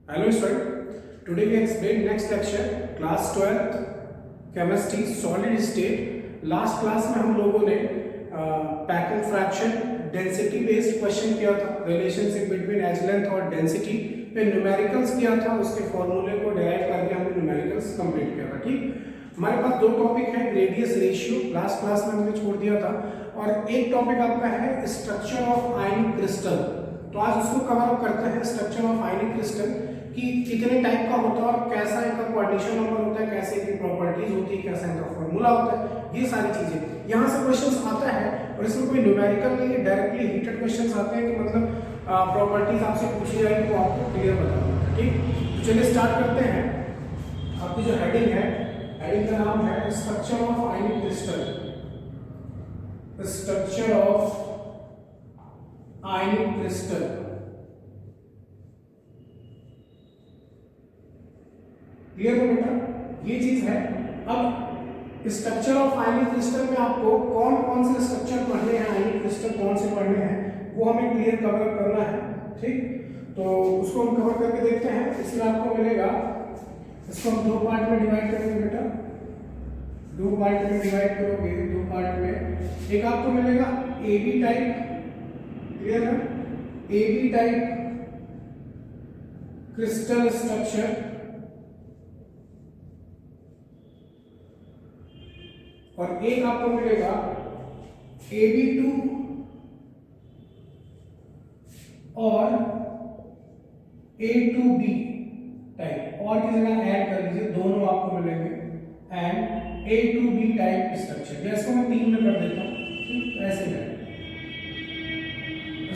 Hello student, today we explain next lecture class 12th chemistry solid state. Last class में हम लोगों ने packing fraction density based question किया था, relationship between as length और density पे न्यूमेरिकल्स किया था, उसके फॉर्मूले को डिराइव करके हमने न्यूमेरिकल्स कंप्लीट किया था। ठीक, हमारे पास दो टॉपिक है, रेडियस रेशियो लास्ट क्लास में हमने छोड़ दिया था, और एक टॉपिक आपका है स्ट्रक्चर ऑफ आयनिक क्रिस्टल। तो आज उसको कवर अप करते हैं, स्ट्रक्चर ऑफ आयनिक क्रिस्टल कि कितने टाइप का होता है और कैसा इनका कोऑर्डिनेशन नंबर होता है, कैसे इनकी प्रॉपर्टीज होती है, कैसा इनका फॉर्मूला होता है, ये सारी चीजें यहाँ से क्वेश्चंस आता है। और इसमें कोई न्यूमेरिकल नहीं है, डायरेक्टली हीटेड क्वेश्चंस आते हैं कि मतलब प्रॉपर्टीज आपसे पूछी जाएगी तो आपको क्लियर बता दूंगा। ठीक, तो चलिए स्टार्ट करते हैं। आपकी जो हेडिंग है, हेडिंग का नाम है structure of ionic crystal. Structure of ionic crystal. Clear हो बेटा, ये चीज है। अब स्ट्रक्चर ऑफ आयनिक क्रिस्टल में आपको कौन कौन से स्ट्रक्चर पढ़ने हैं, आयनिक क्रिस्टल कौन से पढ़ने हैं, वो हमें क्लियर कवर करना है। ठीक, तो उसको हम कवर करके देखते हैं। इसमें आपको मिलेगा, इसको हम दो पार्ट में डिवाइड करेंगे बेटा, दो पार्ट में डिवाइड करोगे, दो पार्ट में। एक आपको मिलेगा ए बी टाइप, क्लियर है, A B type crystal structure, और एक आपको मिलेगा AB2 और A2B टाइप, और की जगह ऐड कर लीजिए, दोनों आपको मिलेंगे एंड A2B टाइप स्ट्रक्चर। जैसे मैं 3 में कर देता हूं, ऐसे है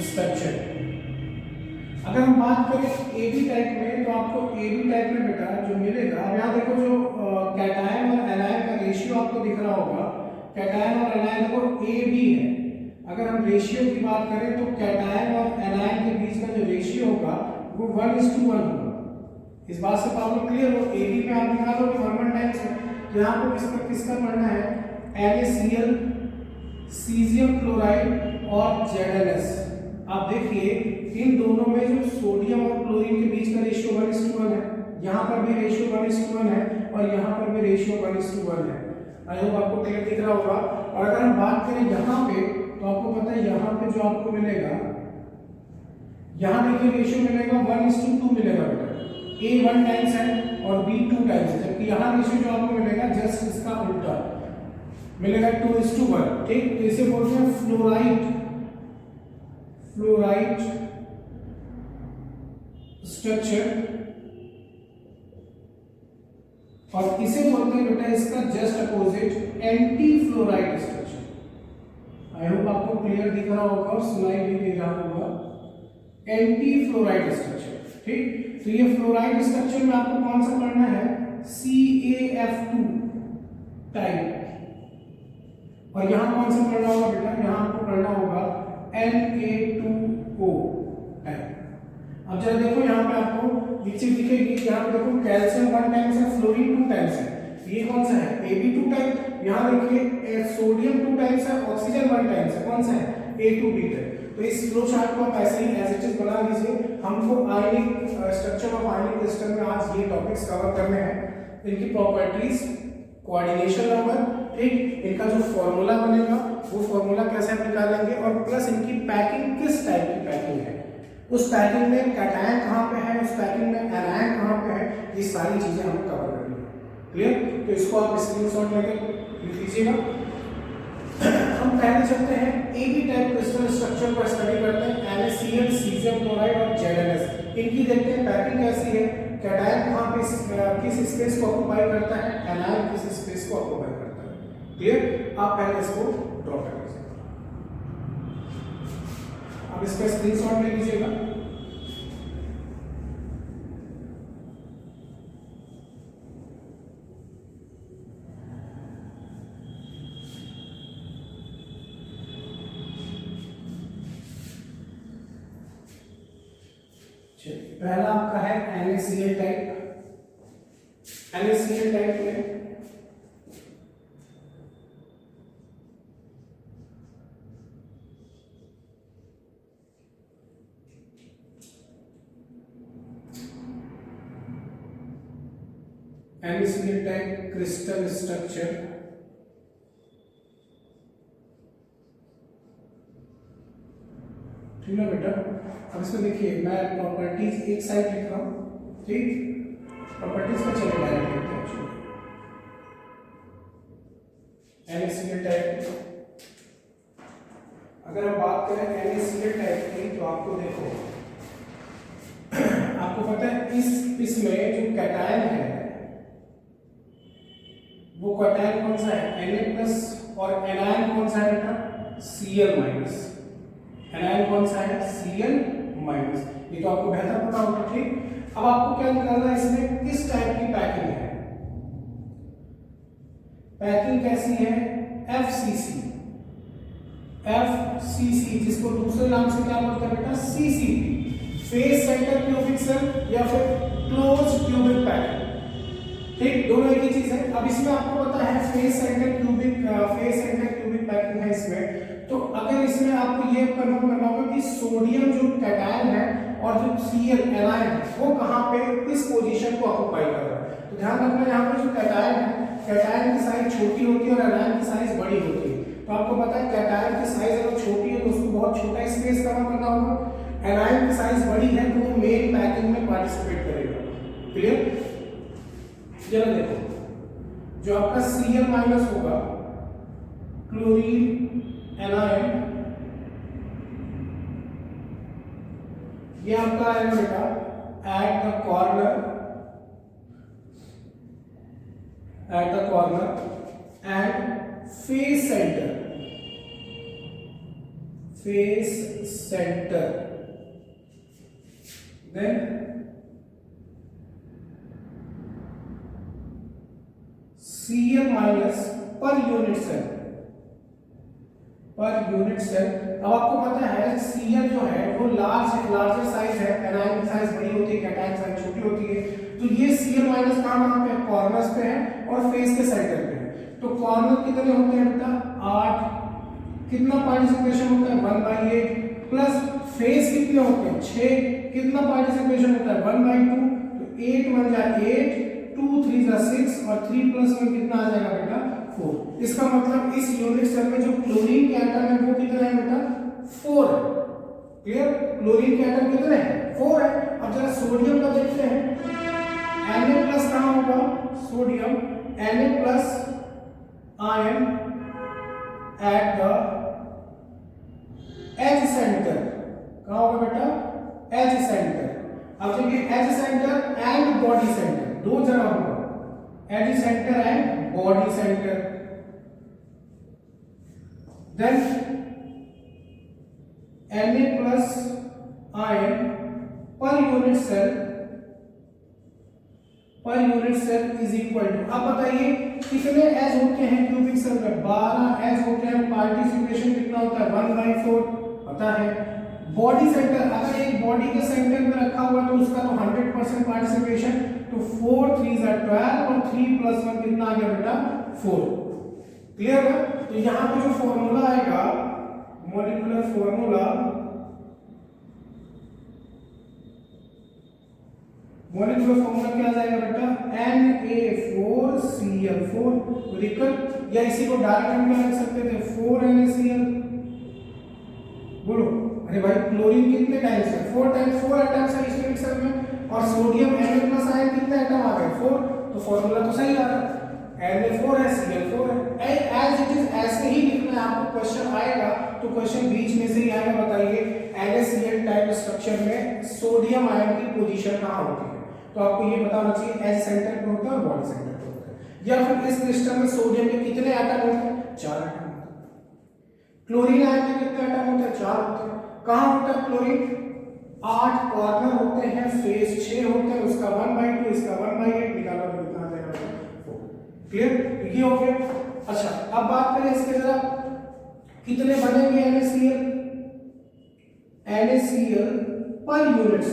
स्ट्रक्चर। अगर हम बात करें AB टाइप में, तो आपको AB टाइप में बेटा जो मिलेगा, अब यहाँ देखो जो कैटायन और एनायन का रेशियो आपको दिख रहा होगा, कैटायन और एनायन को AB है। अगर हम रेशियो की बात करें तो कैटायन और एनायन के बीच का जो रेशियो होगा वो 1:1 होगा। इस बात से प्रॉब्लम क्लियर हो। AB में आप निकालो कि 1:1 टाइम्स है, तो यहाँ पर किसका किसका पढ़ना है, NaCl, सीजियम क्लोराइड और ZnS। आप देखिए इन दोनों में जो सोडियम और क्लोरीन के बीच का रेशियो 1:1 है, यहाँ पर भी रेशियो 1:1 है, और यहाँ पर भी रेशियो 1:1 है। आई होप आपको क्लियर दिख रहा होगा। और अगर हम बात करें यहाँ पे, तो आपको पता है यहाँ पे जो आपको मिलेगा, यहाँ देखिए रेशियो मिलेगा 1:2 मिलेगा बेटा, A 1 टाइम्स है और B 2 टाइम्स है, जबकि यहाँ रेशियो जो आपको मिलेगा जस्ट इसका उल्टा मिलेगा 2:1। ठीक, तो इसे बोलते हैं फ्लोराइड, फ्लोराइड स्ट्रक्चर, और इसे बोलते हैं बेटा इसका just opposite anti fluoride structure. I hope आपको क्लियर दिख रहा होगा और सुनाई भी दे रहा होगा, एंटी फ्लोराइड स्ट्रक्चर। ठीक, तो ये फ्लोराइड स्ट्रक्चर में आपको कौन सा पढ़ना है, CaF2 टाइप, और यहां कौन सा पढ़ना होगा बेटा, यहां आपको पढ़ना होगा Na2O टाइप। अब जरा देखो यहाँ पे आपको नीचे दिखेगी, यहाँ पे देखो कैल्शियम 1 टाइम्स है, फ्लोरीन 2 टाइम्स है, ये कौन सा है, AB2 टाइप। यहाँ देखिए सोडियम 2 टाइम्स है, ऑक्सीजन 1 टाइम्स है, कौन सा है, A2B टाइप। तो इस फ्लो चार्ट को आप ऐसे ही एज इट इज बना लीजिए। हमको आयनिक स्ट्रक्चर ऑफ आयनिक क्रिस्टल में आज ये टॉपिक्स कवर करने हैं, इनकी प्रॉपर्टीज, कोऑर्डिनेशन नंबर, ठीक, इनका जो फॉर्मूला बनेगा वो फॉर्मूला कैसे आप निकालेंगे, और प्लस इनकी पैकिंग किस टाइप की पैकिंग है, उस पैकिंग में कैटायन कहाँ पे है, उस पैकिंग में एनायन कहाँ पे है, ये सारी चीजें हमें कवर करनी है। क्लियर, तो इसको आप स्क्रीनशॉट लेके लिख लीजिएगा। हम पहले चलते हैं AB टाइप क्रिस्टल स्ट्रक्चर को स्टडी करते हैं, NaCl, सीजियम क्लोराइड और ZnS। इनकी देखते हैं पैकिंग कैसी है, कैटायन कहाँ पे किस स्पेस को ऑक्युपाई करता है, एनायन किस स्पेस को ऑक्युपाई करता है। क्लियर, आप पहले इसको ड्रॉ कर लीजिए। अब इसका स्क्रीनशॉट ले लीजिएगा। पहला आपका है NaCl टाइप। NaCl टाइप में NaCl टाइप क्रिस्टल स्ट्रक्चर, ठीक है बेटा। अब इसमें देखिए मैं प्रॉपर्टीज एक साइड लिख रहा हूँ, ठीक, प्रॉपर्टीज का चले डायरेक्ट लिखते हैं। NaCl टाइप, अगर हम बात करें NaCl टाइप की तो आपको देखो आपको पता है इसमें जो कैटायन है वो कैटायन कौन सा है, Na+ और एनायन कौन सा है बेटा, Cl-। एनायन कौन सा है, Cl-। ये तो आपको बेहतर पता होगा, ठीक। अब आपको क्या निकालना है, इसमें किस टाइप की पैकिंग है, पैकिंग कैसी है, FCC, जिसको दूसरे नाम से क्या बोलते हैं बेटा, CCP, face centre cubic cell या फिर क्लोज क्यूबिक पैकिंग, ठीक, दोनों एक ही चीज है। अब इसमें आपको पता है फेस सेंटर क्यूबिक पैकिंग है इसमें, तो अगर इसमें आपको ये कन्फर्म करना होगा कि सोडियम जो कैटायन है और जो Cl एनायन है वो कहाँ पे किस पोजीशन को ऑक्युपाई कर रहा है। तो ध्यान रखना यहाँ पे जो कैटायन है, कैटायन की साइज छोटी होती है और एनायन की साइज बड़ी होती है। तो आपको पता है कैटायन की साइज अगर छोटी है तो उसको बहुत छोटा स्पेस कवर करना होगा, एनायन की साइज बड़ी है तो वो मेन पैकिंग में पार्टिसिपेट करेगा। क्लियर? चलो देखो, जो आपका Cl- होगा, क्लोरीन एनायन, ये आपका आएगा बेटा at the corner and face centre, then Cl- per unit cell. अब आपको पता है Cl जो है वो लार्जर साइज है, एनायन की साइज बड़ी होती है, कैटायन साइज छोटी होती है। तो ये Cl- कहाँ पे, कॉर्नर्स पे है और फेस के सेंटर पे है। तो कॉर्नर कितने होते हैं बेटा, 8, कितना पार्टिसिपेशन होता है, 1/8, प्लस फेस कितने होते हैं, 6, कितना पार्टिसिपेशन होता है, 1/2, तो 8 1 जा 8, 2 3 जा 6 और 3 + 1 कितना आ जाएगा बेटा, 4। इसका मतलब इस यूनिट सेल में जो क्लोरीन के एटम है वो कितने हैं बेटा, 4 है। क्लियर? क्लोरीन के एटम कितने हैं, 4 है। अब जरा सोडियम का देखते हैं, Na+ कहां होगा, sodium Na+ ion at the edge centre, कहां होगा बेटा, एज सेंटर। अब जब ये edge centre and body centre दो जगह होगा, edge centre and body centre, then Na+ ion per unit cell is equal to, अब बताइए कितने एज होते हैं क्यूबिक सेल में, 12 एज होते हैं। पार्टिसिपेशन कितना होता है, 1/4 पता है। बॉडी सेंटर, अगर एक बॉडी के सेंटर में रखा हुआ तो उसका तो 100% पार्टिसिपेशन, तो 4 3 जा 12 और 3 + 1 कितना आ गया बेटा, 4। क्लियर है? तो यहां पे जो फॉर्मूला आएगा, मॉलिक्यूलर फॉर्मूला क्या जाएगा बेटा, Na4Cl4, दिक्कत, या इसी को डायरेक्ट हम क्या लिख सकते थे, 4 NaCl। बोलो, अरे भाई क्लोरीन कितने टाइम्स है, 4 एटम्स है इस मिक्सर में, और सोडियम Na+ आयन कितने एटम आ गए, 4। तो फॉर्मूला तो सही आ रहा है, Na4 है, Cl4 है। एज इट इज ऐसे ही लिखना है। आपको क्वेश्चन आएगा तो क्वेश्चन बीच में से ही आएगा, बताइए NaCl टाइप स्ट्रक्चर में सोडियम आयन की पोजीशन कहां होती है। तो आपको ये बताना चाहिए एज सेंटर पे होता है और बॉडी सेंटर पे होता है। या फिर इस क्रिस्टल में सोडियम के कितने एटम होते हैं, 4 एटम होते हैं। क्लोरीन आयन के कितने एटम होते हैं, 4 होते हैं। कहां होता है क्लोरीन, 8 कॉर्नर होते हैं, फेस 6 होते हैं, उसका 1/2, इसका 1/8, निकाला तो कितना आ जाएगा, 4। क्लियर? ये हो गया। अच्छा, अब बात करें इसके जरा कितने बनेंगे NaCl पर यूनिट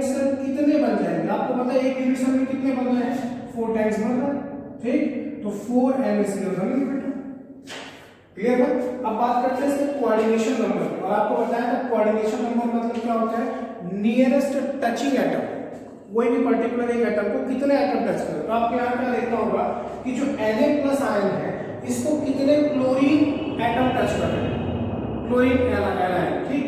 सेल कितने बन जाएंगे। आपको पता है एक यूनिट सेल में कितने बन रहे हैं, 4 टाइम्स बन रहा है, ठीक। तो 4 NaCl बनेंगे बेटा। क्लियर है? अब बात करते हैं इसके कोऑर्डिनेशन नंबर, और आपको बताया था कोऑर्डिनेशन नंबर मतलब क्या होता है, नियरेस्ट टचिंग एटम। कोई भी पर्टिकुलर एक एटम को कितने एटम टच करें, तो आपको यहाँ क्या देखना होगा कि जो Na+ आयन है इसको कितने क्लोरीन एटम टच कर रहे हैं, क्लोरीन एनायन, ठीक,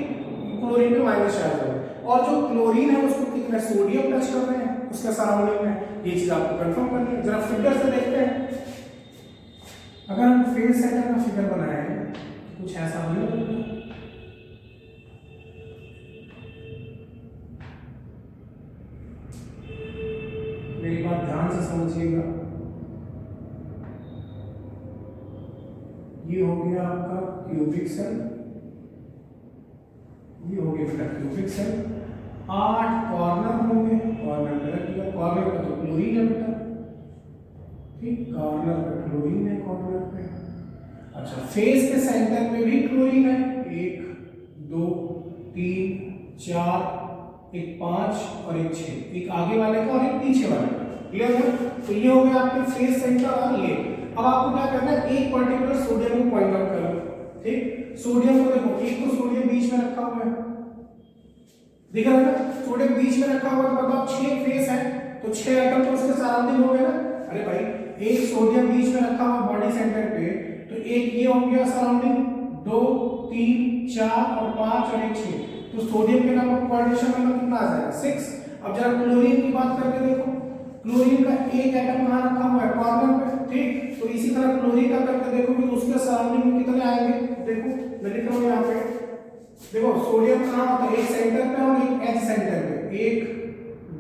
क्लोरीन पे माइनस चार्ज है, और जो क्लोरीन है उसको कितने सोडियम टच कर रहे हैं उसके सराउंडिंग में, ये चीज आपको कंफर्म करनी है। जरा फिगर से देखते हैं, अगर हम फेज सेंटर का फिगर बनाए तो कुछ ऐसा होगा, मेरी बात ध्यान से समझिएगा। ये हो गया आपका क्यूबिक सेल, ये हो गया बेटा क्यूबिक सेल, 8 कॉर्नर होंगे, कॉर्नर पे रख दिया, कॉर्नर पे तो क्लोरीन है बेटा, ठीक, कॉर्नर पे क्लोरीन है, कॉर्नर पे। अच्छा, फेस के सेंटर में भी क्लोरीन है, 1 2 3 4, एक 5 और एक 6, एक आगे वाले का और एक पीछे वाले का, क्लियर है। तो ये हो गया आपके फेस सेंटर और ये। अब आपको क्या करना है, एक पर्टिकुलर सोडियम को पॉइंट आउट करना, ठीक, सोडियम को देखो, एक तो सोडियम बीच में रखा हुआ है, दिख रहा है ना, सोडियम बीच में रखा हुआ है, तो मतलब 6 फेस है, तो 6 एटम तो उसके सराउंडिंग हो गए ना। अरे भाई, एक सोडियम बीच में रखा हुआ बॉडी सेंटर पे, तो एक ये हो गया सराउंडिंग, 2 3 4 और 5 और एक 6, तो सोडियम के नंबर कोऑर्डिनेशन नंबर कितना आ जाएगा, 6। अब जरा क्लोरीन की बात करके देखो, क्लोरीन का एक एटम कहां रखा हुआ है, कॉर्नर पे, ठीक, तो इसी तरह क्लोरीन का करके देखोगे तो उसके सराउंडिंग में कितने आएंगे, देखो मैं लिख रहा हूं यहां पे, देखो सोडियम कहां होता है, एक सेंटर पे और एक एच सेंटर पे, 1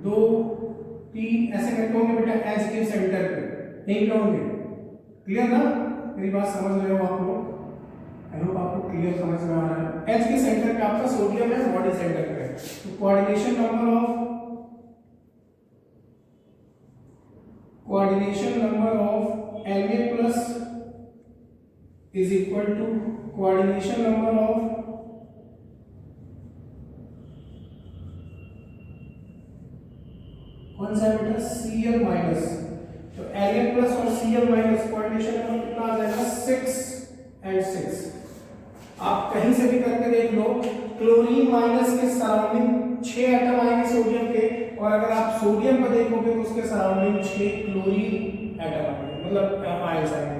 2 3 ऐसे करके होंगे बेटा एच के सेंटर पे, यहीं पे होंगे, क्लियर ना, मेरी बात समझ रहे हो आप लोग, आई होप आपको क्लियर समझ में आ रहा है। एच के सेंटर पे आपका सोडियम है, बॉडी सेंटर पे, तो coordination number of Na+ is equal to coordination number of कौन सा है बेटा, Cl-, तो Na+ और Cl- कोऑर्डिनेशन नंबर कितना आ जाएगा, 6 and 6। आप कहीं से भी करके देख लो, क्लोरीन माइनस के सराउंडिंग 6 एटम आएंगे सोडियम के, और अगर आप सोडियम पर देखोगे तो उसके सराउंडिंग 6 क्लोरीन एटम आएंगे, मतलब आयंस आएंगे,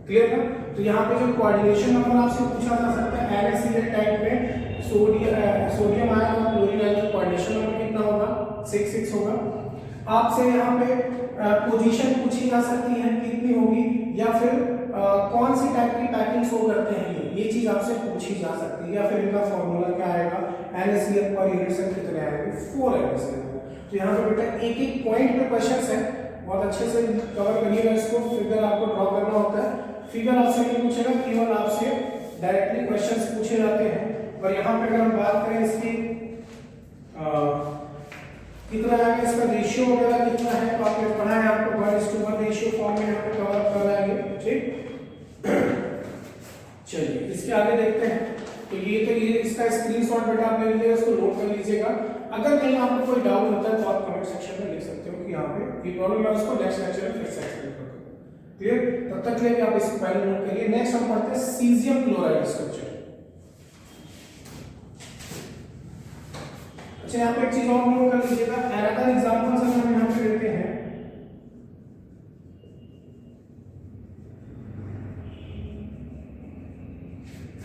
क्लियर ना। तो यहाँ पे जो कोऑर्डिनेशन नंबर आपसे पूछा जा सकता है NaCl टाइप में, सोडियम आयन और क्लोरीन आयन का कोऑर्डिनेशन नंबर कितना होगा, 6 होगा। आपसे यहाँ पे पोजीशन पूछी जा सकती है कितनी होगी, या फिर कौन सी टाइप की पैकिंग शो करते हैं, ये चीज आपसे पूछी जा सकती है, या फिर इनका फॉर्मूला क्या आएगा, NaCl पर यूनिट सेल कितने आएंगे, 4 NaCl। तो यहाँ पे बेटा एक एक पॉइंट पे क्वेश्चंस है, बहुत अच्छे से कवर करिएगा इसको, फिगर आपको ड्रॉ करना होता है, फिगर आपसे नहीं पूछेगा, केवल आपसे डायरेक्टली क्वेश्चंस पूछे जाते हैं। और यहाँ पे अगर हम बात करें इसकी कितना आएगा, इसका रेशियो वगैरह कितना है, तो आपने पढ़ा है, आपको 1:1 रेशियो फॉर्म में यहाँ पे कवर कर रहा है, ठीक। चलिए इसके आगे देखते हैं। तो ये इसका स्क्रीनशॉट बेटा आप ले लीजिएगा, इसको नोट कर लीजिएगा। अगर कहीं आपको कोई डाउट होता है तो आप कमेंट सेक्शन में लिख सकते हो कि यहाँ पे ये प्रॉब्लम है, उसको नेक्स्ट लेक्चर में फिर से एक्सप्लेन करूंगा, क्लियर। तब तक के लिए आप इसको पहले नोट करिए। नेक्स्ट हम पढ़ते हैं सीजियम क्लोराइड स्ट्रक्चर। अच्छा, यहाँ पे एक चीज और नोट कर लीजिएगा, अनदर एग्जांपल से हम यहाँ पे लेते हैं,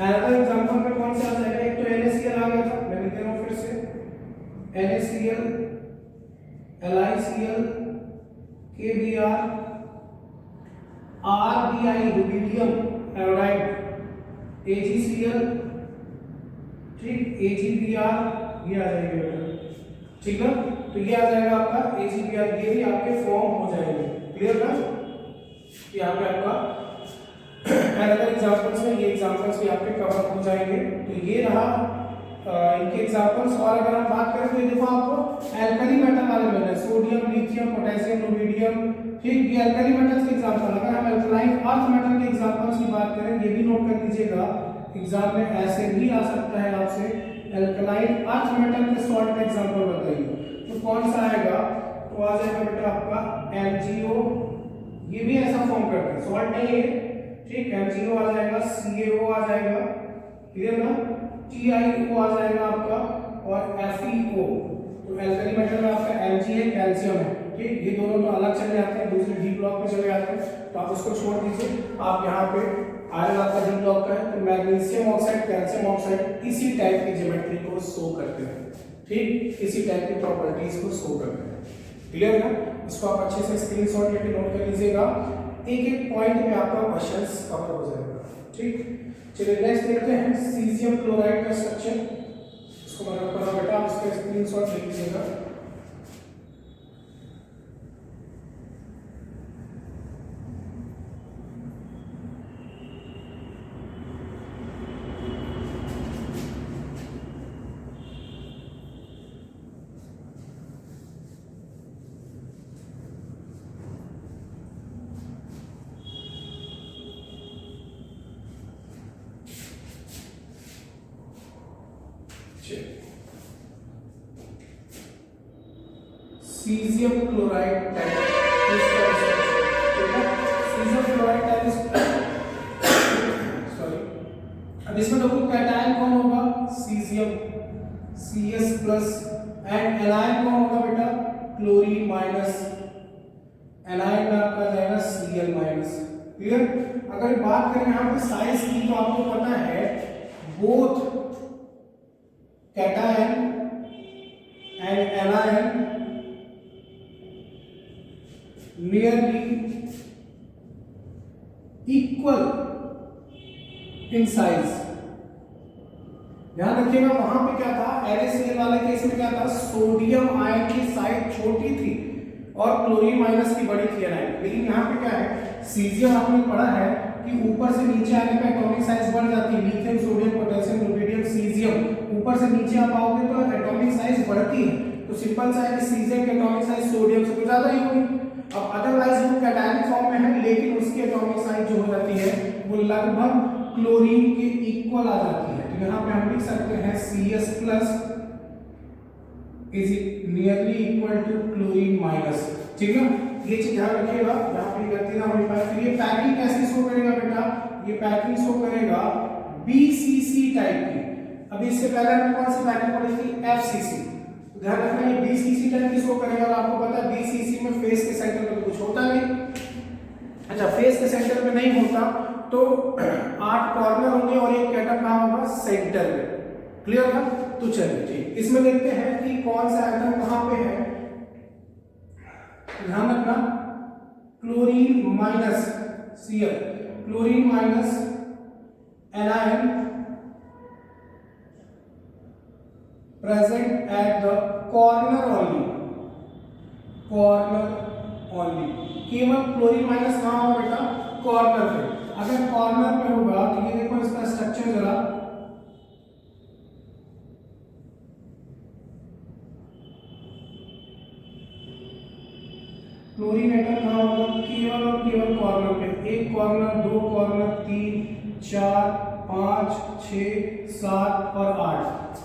अनदर एग्जांपल में कौन सा आ जाएगा, एक तो NaCl आ गया था, मैं लिख रहा हूं फिर से, NaCl, LiCl, KBr, RBI rubidium iodide, AgCl, ठीक, AgBr, ये आ जाएगा बेटा, ठीक है। तो ये आ जाएगा आपका AgBr, ये भी आपके फॉर्म हो जाएंगे, क्लियर ना। यहाँ पे आपका अनदर एग्जांपल्स में ये एग्जांपल्स भी आपके कवर हो जाएंगे। तो ये रहा इनके एग्जांपल्स। और अगर हम बात करें तो ये देखो आपको एल्कली मेटल वाले मिल रहे हैं, सोडियम, लिथियम, पोटेशियम, रुबिडियम, ठीक, ये एल्कली मेटल्स के एग्जांपल। अगर हम अल्कलाइन अर्थ मेटल के एग्जांपल्स की बात करें, ये भी नोट कर लीजिएगा, एग्जाम में ऐसे भी आ सकता है आपसे, एल्कलाइन अर्थ मेटल के सॉल्ट का एग्जांपल बताइए, तो कौन सा आएगा, तो आ जाएगा बेटा आपका MgO, ये भी ऐसा फॉर्म करते हैं, सॉल्ट नहीं है, ठीक, MgO आ जाएगा, CaO आ जाएगा, क्लियर ना, TiO आ जाएगा आपका, और FeO। तो एल्कली मेटल में आपका Mg है, कैल्शियम है, ठीक, ये दोनों तो अलग चले जाते हैं, दूसरे डी ब्लॉक में चले जाते हैं, तो आप उसको छोड़ दीजिए। आप यहाँ पे आयरन आपका डी ब्लॉक का है, तो मैग्नीशियम ऑक्साइड कैल्शियम ऑक्साइड इसी टाइप की ज्योमेट्री को शो करते हैं, ठीक, इसी टाइप की प्रॉपर्टीज को शो करते हैं। क्लियर है? इसको आप अच्छे से स्क्रीनशॉट लेके नोट कर लीजिएगा, एक एक पॉइंट में आपका क्वेश्चंस कवर हो जाएगा, ठीक। चलिए नेक्स्ट देखते हैं सीजियम क्लोराइड का स्ट्रक्चर। इसको मैं रखा बेटा, आप इसका स्क्रीनशॉट ले लीजिएगा। Caesium chloride type caesium chloride type sorry, अब इसमें देखो कैटायन कौन होगा, caesium Cs plus, and anion कौन होगा बेटा, क्लोरीन माइनस, एनायन में आपका जाएगा Cl माइनस। क्लियर? अगर बात करें यहाँ पे साइज की, तो आपको पता है both cation and anion nearly equal in size। ध्यान रखिएगा, वहां पे क्या था, NaCl वाले केस में क्या था, सोडियम आयन की साइज छोटी थी और क्लोरीन माइनस की बड़ी थी एनायन। लेकिन यहाँ पे क्या है, सीजियम आपने पढ़ा है कि ऊपर से नीचे आने पे एटॉमिक साइज बढ़ जाती है, lithium sodium potassium rubidium caesium, ऊपर से नीचे आप आओगे तो एटॉमिक साइज बढ़ती है, तो सिंपल सा है कि सीजियम की एटॉमिक साइज सोडियम से तो ज्यादा ही होगी। अब अदरवाइज वो कैटायनिक फॉर्म में है, लेकिन उसकी एटॉमिक साइज जो हो जाती है वो लगभग क्लोरीन के इक्वल आ जाती है। तो यहाँ पे हम लिख सकते हैं Cs plus is nearly equal to chlorine minus, ठीक है। ये चीज ध्यान रखिएगा, यहाँ पे गलती ना हो पाए। फिर ये पैकिंग कैसे शो करेगा बेटा, ये पैकिंग शो करेगा BCC टाइप की। अभी इससे पहले हमने कौन सी पैकिंग पढ़ी थी, FCC। ध्यान रखना, ये BCC टाइप की शो करेगा, और आपको पता है BCC में फेस के सेंटर पे तो कुछ होता नहीं। अच्छा, फेस के सेंटर पे नहीं होता तो 8 कॉर्नर होंगे और एक एटम कहाँ होगा, सेंटर में। क्लियर है? तो चलिए ठीक, इसमें देखते हैं कि कौन सा एटम कहाँ पे है। ध्यान रखना, chlorine minus Cl, chlorine minus anion present at the corner only, केवल क्लोरीन माइनस कहाँ होगा बेटा, कॉर्नर पे। अगर कॉर्नर पे होगा तो ये देखो इसका स्ट्रक्चर जरा, क्लोरीन एटम कहाँ होगा, केवल और केवल कॉर्नर पे। एक कॉर्नर, दो कॉर्नर, 3 4 5 6 7 और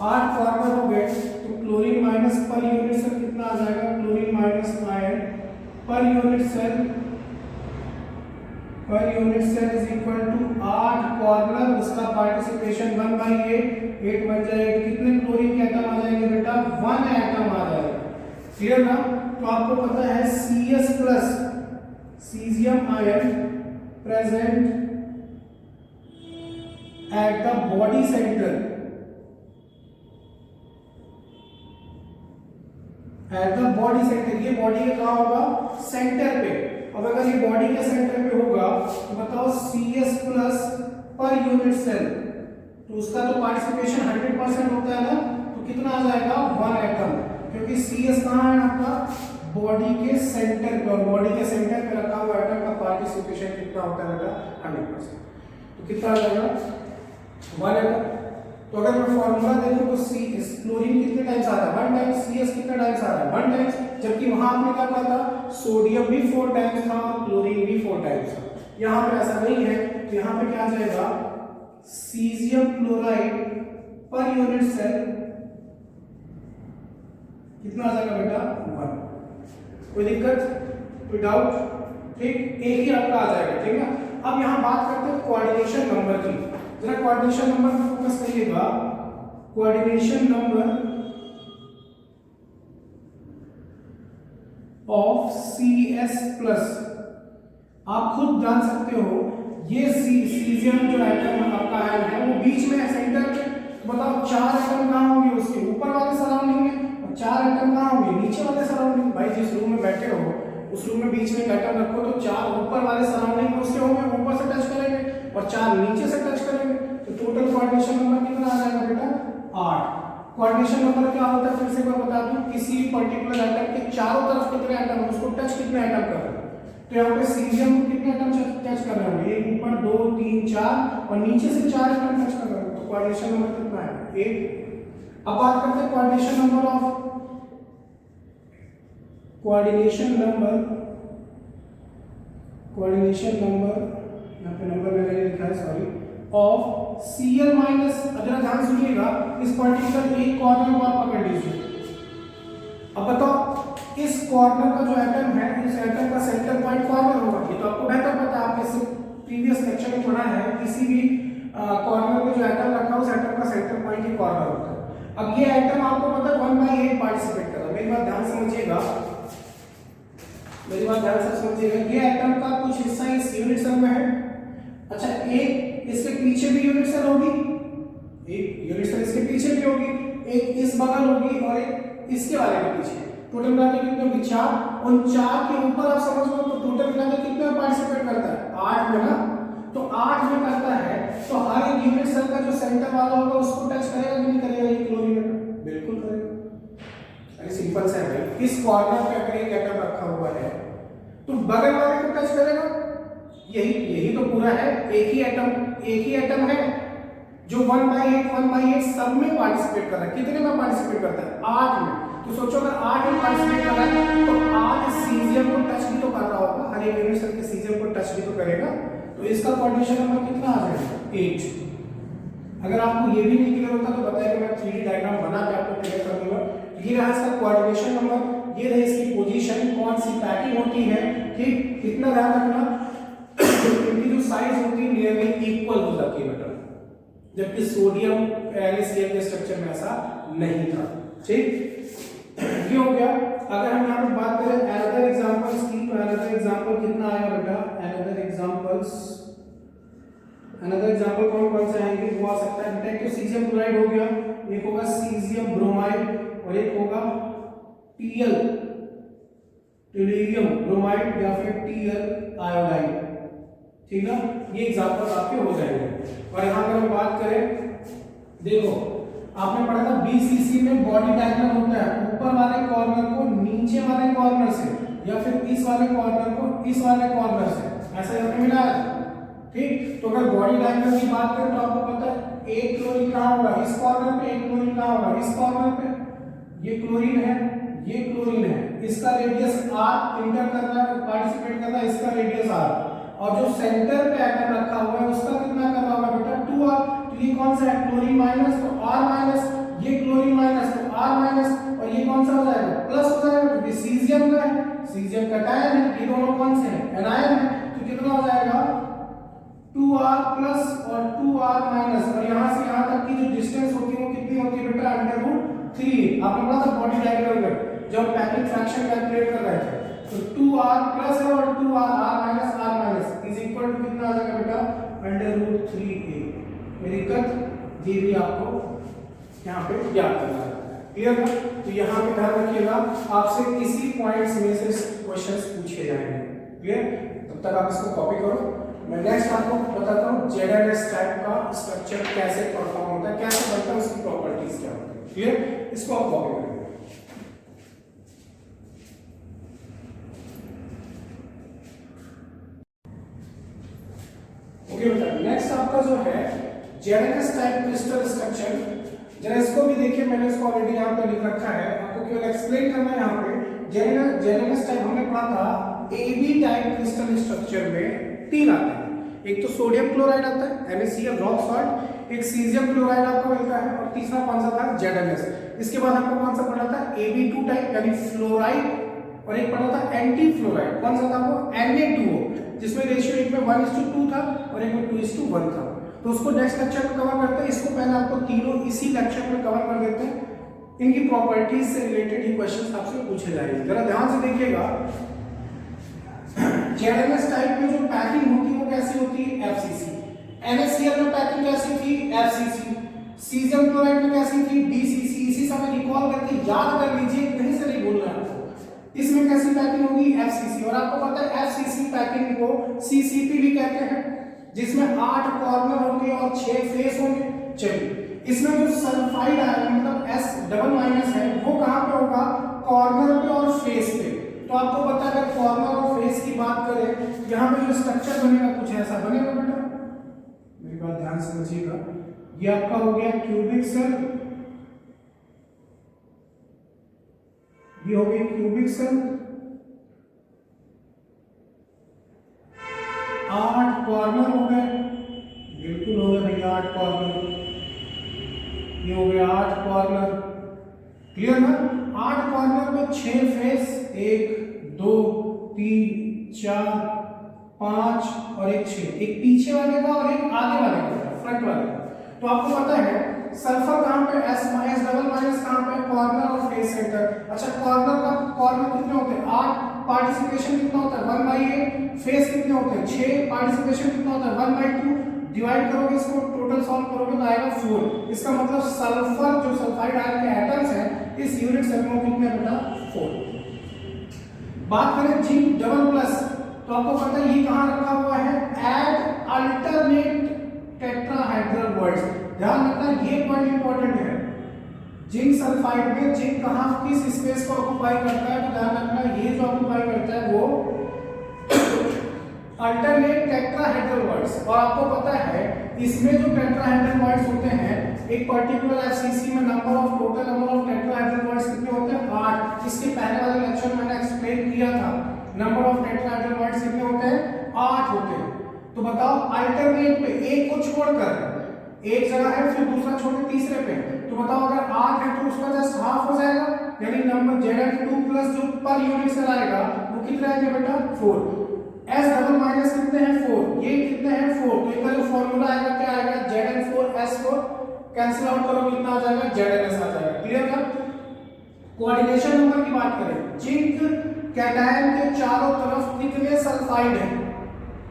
8 कॉर्नर हो गए। तो chlorine minus per unit cell कितना आ जाएगा, chlorine minus ion per unit cell is equal to 8 corner, उसका पार्टिसिपेशन 1/8 बन जाएगा। कितने क्लोरीन के एटम आ जाएंगे बेटा, 1 एटम आ जाएगा। क्लियर ना? तो आपको पता है Cs plus caesium ion present at the body centre, at the body centre. ये बॉडी का कहाँ होगा, सेंटर पे। अब अगर ये बॉडी के सेंटर पे होगा तो बताओ Cs plus per unit cell, तो उसका तो पार्टिसिपेशन 100% होता है ना, तो कितना आ जाएगा, 1 एटम, क्योंकि Cs कहाँ है आपका, बॉडी के सेंटर पे, और बॉडी के सेंटर पे रखा हुआ एटम का पार्टिसिपेशन कितना होता है बेटा, 100%। तो कितना आ जाएगा, 1 एटम। तो अगर मैं फॉर्मूला देखूं तो क्लोरीन कितने टाइम्स आ रहा है, 1 टाइम्स, Cs कितने टाइम्स आ रहा है, 1 टाइम्स, जबकि वहां आपने क्या कहा था, सोडियम भी 4 टाइम्स था और क्लोरीन भी 4 टाइम्स था। यहाँ पे ऐसा नहीं है, तो यहाँ पे क्या आ जाएगा, caesium chloride per unit cell कितना आ जाएगा बेटा, 1। कोई दिक्कत, कोई डाउट? ठीक, एक ही आपका आ जाएगा, ठीक है। अब यहाँ बात करते हैं कोऑर्डिनेशन नंबर की। जरा कोऑर्डिनेशन नंबर पर फोकस करिएगा। Coordination number of CS plus. आप खुद जान सकते हो ये सीजियम जो एटम आपका आयन है वो बीच में सेंटर पे, बताओ 4 एटम कहाँ होंगे, उसके ऊपर वाले सराउंडिंग में, और 4 एटम कहाँ होंगे, नीचे वाले सराउंडिंग। भाई जिस रूम में बैठे हो उस रूम में बीच में एक एटम रखो तो 4 ऊपर वाले सराउंडिंग में उसके होंगे, ऊपर से टच करेंगे, और 4 नीचे से टच करेंगे, तो टोटल कोऑर्डिनेशन नंबर कितना आ जाएगा बेटा, 8। कोऑर्डिनेशन नंबर क्या होता है, फिर से एक बार बता दूं, किसी पर्टिकुलर एटम के चारों तरफ कितने एटम है, उसको टच कितने एटम कर रहे हैं। तो यहाँ पे सीजियम को कितने एटम टच कर रहे हैं, एक ऊपर 2 3 4 और नीचे से 4 एटम टच कर रहे हैं, तो कोऑर्डिनेशन नंबर कितना है, 8। अब बात करते हैं coordination number of coordination number यहाँ पे नंबर मैंने लिखा है, सॉरी, ऑफ Cl माइनस। अगर ध्यान सुनिएगा, इस पर्टिकुलर एक कॉर्नर को आप पकड़ लीजिए। अब बताओ इस कॉर्नर का जो एटम है, इस एटम का सेंटर पॉइंट कॉर्नर होगा, ये तो आपको बेहतर पता है, आपने इससे प्रीवियस लेक्चर में पढ़ा है, किसी भी कॉर्नर में जो एटम रखा है उस एटम का सेंटर पॉइंट ही कॉर्नर होता है। अब ये एटम आपको पता है 1/8 पार्टिसिपेट कर रहा है। मेरी बात ध्यान से समझिएगा, ये एटम का कुछ हिस्सा इस यूनिट सेल में है। अच्छा, एक इसके पीछे भी यूनिट सेल होगी, एक यूनिट सेल इसके पीछे भी होगी, एक इस बगल होगी और एक इसके वाले के पीछे। टोटल मिला के कितने होगी, 4। उन 4 के ऊपर आप समझ लो तो टोटल मिला के कितने में पार्टिसिपेट करता है, 8 में ना। तो 8 में करता है, तो हर एक यूनिट सेल का जो सेंटर वाला होगा उसको टच करेगा कि नहीं करेगा, ये क्लोरीन बिल्कुल करेगा। अरे सिंपल सा है, इस कॉर्नर पे अगर एक एटम रखा हुआ है तो बगल वाले को टच करेगा, यही तो पूरा है। एक ही एटम है जो 1/8 सब में पार्टिसिपेट कर रहा है। कितने में पार्टिसिपेट करता है, 8 में। तो सोचो अगर 8 में पार्टिसिपेट कर रहा है तो 8 सीजियम को टच भी तो कर रहा होगा, हर एक यूनिट सेल के सीजियम को टच भी तो करेगा, तो इसका कोऑर्डिनेशन नंबर कितना आ जाएगा, 8। अगर आपको ये भी नहीं क्लियर होता तो बताइए, मैं 3D डायग्राम बना के आपको क्लियर कर दूंगा। ये रहा इसका कोऑर्डिनेशन नंबर, ये रही इसकी पोजीशन, कौन सी पैकिंग होती है, ठीक। इतना ध्यान रखना इनकी जो साइज होती है नियरली इक्वल हो जाती है बेटा, जबकि सोडियम NaCl के स्ट्रक्चर में ऐसा नहीं था, ठीक। ये हो गया। अगर हम यहाँ पे बात करें अनदर एग्जांपल्स की, तो अनदर एग्जांपल कितना आएगा बेटा, अनदर एग्जांपल कौन से आएंगे, वो आ सकता है बेटा, एक तो सीजियम क्लोराइड हो गया, एक होगा सीजियम ब्रोमाइड और एक होगा टेल्यूरियम ब्रोमाइड या फिर Tl आयोडाइड, ठीक ना। ये एग्जांपल आपके हो जाएंगे। और यहाँ पर हम बात करें, देखो आपने पढ़ा था BCC में बॉडी डायग्राम होता है, ऊपर वाले कॉर्नर को नीचे वाले कॉर्नर से या फिर इस वाले कॉर्नर को इस वाले कॉर्नर से, ऐसा यहाँ पे मिला है, ठीक। तो अगर बॉडी डायग्राम की बात करें तो आपको पता है एक क्लोरीन कहाँ होगा, इस कॉर्नर पे, एक क्लोरीन कहाँ होगा, इस कॉर्नर पे। ये क्लोरीन है, ये क्लोरीन है, इसका रेडियस r इंटर कर रहा है, पार्टिसिपेट कर रहा है, इसका रेडियस r। और जो सेंटर पे एटम रखा हुआ है उसका कितना कर रहा होगा बेटा, 2r। तो ये कौन सा है, क्लोरीन माइनस, तो r माइनस, ये क्लोरीन माइनस तो r माइनस, और ये कौन सा हो जाएगा, प्लस हो जाएगा, क्योंकि सीजियम का है, सीजियम का आयन है, ये दोनों कौन से हैं, एनायन है। तो कितना हो जाएगा, 2r प्लस और 2r माइनस, और यहाँ से यहाँ तक की जो डिस्टेंस होती है वो कितनी होती है बेटा, √3। आपने पढ़ा था बॉडी डायग्राम में जब पैकिंग फ्रैक्शन कैलकुलेट कर रहे थे, तो 2r प्लस है और 2r minus r minus is equal to कितना आ जाएगा बेटा, √3a। मेरी दिक्कत ये भी आपको यहाँ पे याद करना है, क्लियर है। तो यहाँ पे ध्यान रखिएगा, आपसे किसी पॉइंट्स में से क्वेश्चंस पूछे जाएंगे, क्लियर। तब तक आप इसको कॉपी करो। मैं नेक्स्ट आपको बताता हूँ ZnS टाइप का स्ट्रक्चर कैसे परफॉर्म होता है, कैसे बनता है, उसकी प्रॉपर्टीज क्या होती है, क्लियर। इसको आप कॉपी करेंगे। ओके बेटा, नेक्स्ट आपका जो है ZnS टाइप क्रिस्टल स्ट्रक्चर, जरा इसको भी देखिए, मैंने इसको ऑलरेडी यहाँ पे लिख रखा है, आपको केवल एक्सप्लेन करना है। यहाँ पे ZnS टाइप हमने पढ़ा था, AB टाइप क्रिस्टल स्ट्रक्चर में 3 आते हैं। एक तो सोडियम क्लोराइड आता है NaCl रॉक सॉल्ट, एक सीजियम क्लोराइड आपको मिलता है, और तीसरा कौन सा था, ZnS। इसके बाद आपको कौन सा पढ़ा था, AB2 टाइप यानी फ्लोराइड, और एक पढ़ा था एंटी फ्लोराइड, कौन सा था वो, Na2O, जिसमें रेशियो एक में 1:2 था और एक में 2:1 था। तो उसको नेक्स्ट लेक्चर में कवर करते हैं, इसको पहले आपको तीनों इसी लेक्चर में कवर कर देते हैं। इनकी प्रॉपर्टीज से रिलेटेड ही क्वेश्चंस आपसे पूछे जाएंगे। जरा ध्यान से देखिएगा, जेडएमएस टाइप में जो पैकिंग होती है वो कैसी होती है, एफसीसी। NaCl में पैकिंग कैसी थी, एफसीसी। सीजियम क्लोराइड में कैसी थी, डीसीसी। इसी समय रिकॉल करके याद कर लीजिए, कहीं से नहीं भूलना है आपको। इसमें कैसी पैकिंग होगी, एफसीसी। और आपको पता है एफसीसी पैकिंग को सीसीपी भी कहते हैं, जिसमें 8 कॉर्नर होंगे और 6 फेस होंगे। चलिए, इसमें जो सल्फाइड आयन मतलब S डबल माइनस है वो कहां पे होगा, कॉर्नर पे और फेस पे। तो आपको पता है अगर कॉर्नर और फेस की बात करें, यहां पे जो स्ट्रक्चर बनेगा कुछ ऐसा बनेगा बेटा, मेरी बात ध्यान से समझिएगा। ये आपका हो गया क्यूबिक सेल, ये हो गई क्यूबिक सेल, 8 कॉर्नर हो गए, बिल्कुल हो गए भैया 8 कॉर्नर। ये हो गया 8 कॉर्नर, क्लियर ना। 8 कॉर्नर में 6 फेस, 1 2 3 4 5 और एक 6, एक पीछे वाले का और एक आगे वाले का, फ्रंट वाले का। तो आपको पता है सल्फर कहां पे, S डबल माइनस कहां पे, कॉर्नर और फेस सेंटर। अच्छा, कॉर्नर कितने होते हैं, 8। पार्टिसिपेशन कितना होता है, 1/8। फेस कितने होते हैं, 6। पार्टिसिपेशन कितना होता है, 1/2। डिवाइड करोगे इसको, टोटल सॉल्व करोगे तो आएगा 4। इसका मतलब सल्फर जो सल्फाइड आयन के एटम्स हैं इस यूनिट सेल में कितने बेटा, 4। बात करें जिंक डबल प्लस, तो आपको पता है ये कहां रखा हुआ है, एट अल्टरनेट टेट्राहेड्रल वर्ड्स। ध्यान रखना ये पॉइंट इंपॉर्टेंट है। जिंक सल्फाइड में जिंक कहां किस स्पेस को ऑक्युपाई करता है, तो ध्यान रखना ये जो ऑक्युपाई करता है वो अल्टरनेट टेट्राहेड्रल वर्ड्स। और आपको पता है इसमें जो टेट्राहेड्रल वर्ड्स होते हैं, एक पर्टिकुलर एफसीसी में number of total number of tetrahedral words कितने होते हैं, 8। इसके पहले वाले लेक्चर में मैंने एक्सप्लेन किया था, नंबर ऑफ टेट्राहेड्रल वर्ड्स कितने होते हैं, 8 होते हैं। तो बताओ अल्टरनेट पे एक को छोड़कर, एक जगह है फिर दूसरा छोड़ के तीसरे पे, तो बताओ अगर 8 है तो उसका जस्ट हाफ हो जाएगा, यानी नंबर Zn2 प्लस जो पर यूनिट सेल आएगा वो कितना आएगा बेटा, 4। S डबल माइनस कितने हैं, 4। ये कितने हैं, 4। तो इनका जो फॉर्मूला आएगा क्या आएगा, Zn4S4, कैंसिल आउट करो कितना आ जाएगा, Zns आ जाएगा। क्लियर था। कोऑर्डिनेशन नंबर की बात करें, जिंक कैटायन के चारों तरफ कितने सल्फाइड हैं,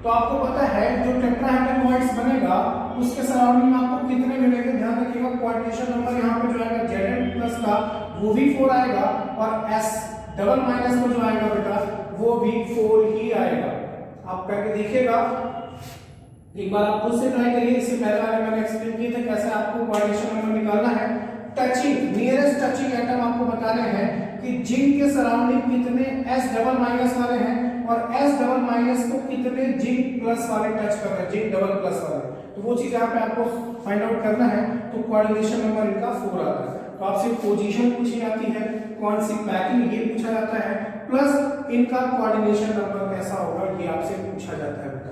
तो आपको पता है जो टेट्राहेड्रल वर्ड्स बनेगा उसके सराउंडिंग में आपको कितने मिलेंगे, ध्यान रखिएगा। कोऑर्डिनेशन नंबर यहाँ पे जो आएगा Zn प्लस का वो भी 4 आएगा, और S डबल माइनस में जो आएगा बेटा वो भी 4 ही आएगा। आप करके देखिएगा, एक बार आप खुद से ट्राई करिए। इससे पहले वाले मैंने एक्सप्लेन किया था कैसे आपको कोऑर्डिनेशन नंबर निकालना है। टचिंग, नियरेस्ट टचिंग एटम आपको बताने हैं कि जिंक के सराउंडिंग कितने S डबल माइनस वाले हैं और S डबल माइनस को कितने जिंक प्लस वाले टच कर रहे हैं, जिंक डबल प्लस वाले। तो वो चीज यहाँ पे आपको फाइंड आउट करना है। तो कोऑर्डिनेशन नंबर इनका 4 आता है। तो आपसे पोजीशन पूछी जाती है, कौन सी पैकिंग ये पूछा जाता है, प्लस इनका कोऑर्डिनेशन नंबर कैसा होगा ये आपसे पूछा जाता है बेटा।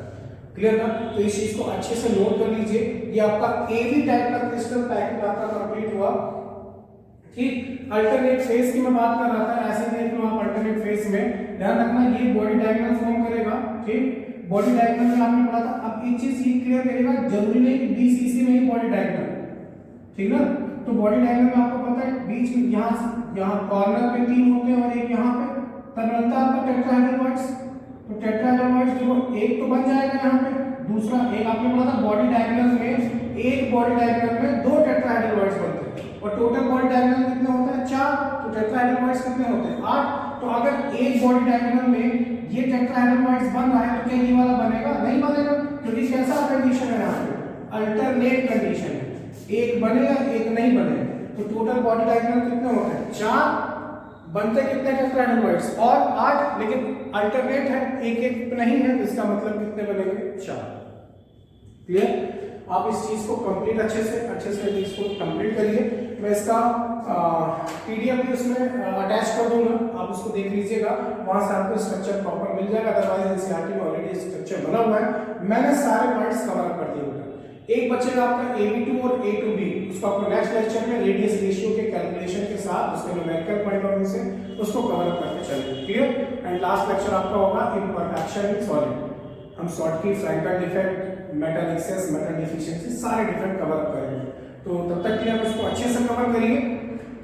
क्लियर ना। तो इस चीज को अच्छे से नोट कर लीजिए। ये आपका एबी टाइप का क्रिस्टल पैकिंग आपका कंप्लीट हुआ। ठीक, अल्टरनेट फेज की मैं बात कर रहा था, ऐसे देख लो आप अल्टरनेट फेज में, ध्यान रखना ये बॉडी डायग्राम फॉर्म करेगा। ठीक, बॉडी डायग्राम में आपने पढ़ा था। अब एक चीज ये क्लियर करेगा, जरूरी नहीं कि बीसीसी में ही बॉडी डायग्राम, ठीक ना। तो बॉडी डायग्राम में आपको पता है बीच में यहाँ कॉर्नर पे 3 होते हैं और एक यहाँ पे, तब बनता है आपका टेट्राहेड्रल वर्ड्स। तो टेट्राहेड्रल वर्ड्स देखो एक तो बन जाएगा यहाँ पे, दूसरा एक आपने पढ़ा था बॉडी डायग्राम में, एक बॉडी डायग्राम में 2 टेट्राहेड्रल वर्ड्स बनते हैं और टोटल बॉडी डायग्राम कितने होते हैं, 4। तो टेट्राहेड्रल वर्ड्स कितने होते हैं, 8। तो अगर एक बॉडी डायग्राम में ये टेट्राहेड्रल वर्ड्स बन रहा है तो क्या ये वाला बनेगा, नहीं बनेगा, क्योंकि कैसा कंडीशन है यहाँ पे, अल्टरनेट कंडीशन है, एक बनेगा एक नहीं बनेगा। तो टोटल बॉडी डायग्राम कितने होते हैं, 4। बनते कितने टेट्राहेड्रल वर्ड्स और 8, लेकिन अल्टरनेट है, एक एक नहीं है, इसका मतलब कितने बनेंगे, 4। क्लियर। आप इस चीज को कंप्लीट अच्छे से इसको कंप्लीट करिए। मैं इसका पीडीएफ भी उसमें अटैच कर दूंगा, आप उसको देख लीजिएगा, वहां से आपको स्ट्रक्चर प्रॉपर मिल जाएगा। अदरवाइज एनसीईआरटी में ऑलरेडी स्ट्रक्चर बना हुआ है, मैंने सारे पॉइंट्स कवर कर दिए बेटा। एक बचेगा आपका AB2 और A2B, उसको आपको नेक्स्ट लेक्चर में रेडियस रेशियो के कैलकुलेशन के साथ उसके न्यूमेरिकल पॉइंट ऑफ व्यू से उसको कवर अप करके चलेंगे। क्लियर। एंड लास्ट लेक्चर आपका होगा इम्परफेक्शन इन सॉलिड। हम Schottky Frenkel defect, metal excess, metal deficiency सारे डिफेक्ट कवर अप करेंगे। तो तब तक के लिए आप इसको अच्छे से कवर करिए।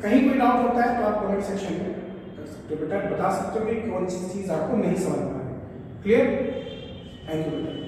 कहीं कोई डाउट होता है तो आप कमेंट सेक्शन में कर सकते हैं। तो बेटा बता सकते हो कि कौन सी चीज आपको नहीं समझ में आ रही। क्लियर? थैंक यू बेटा।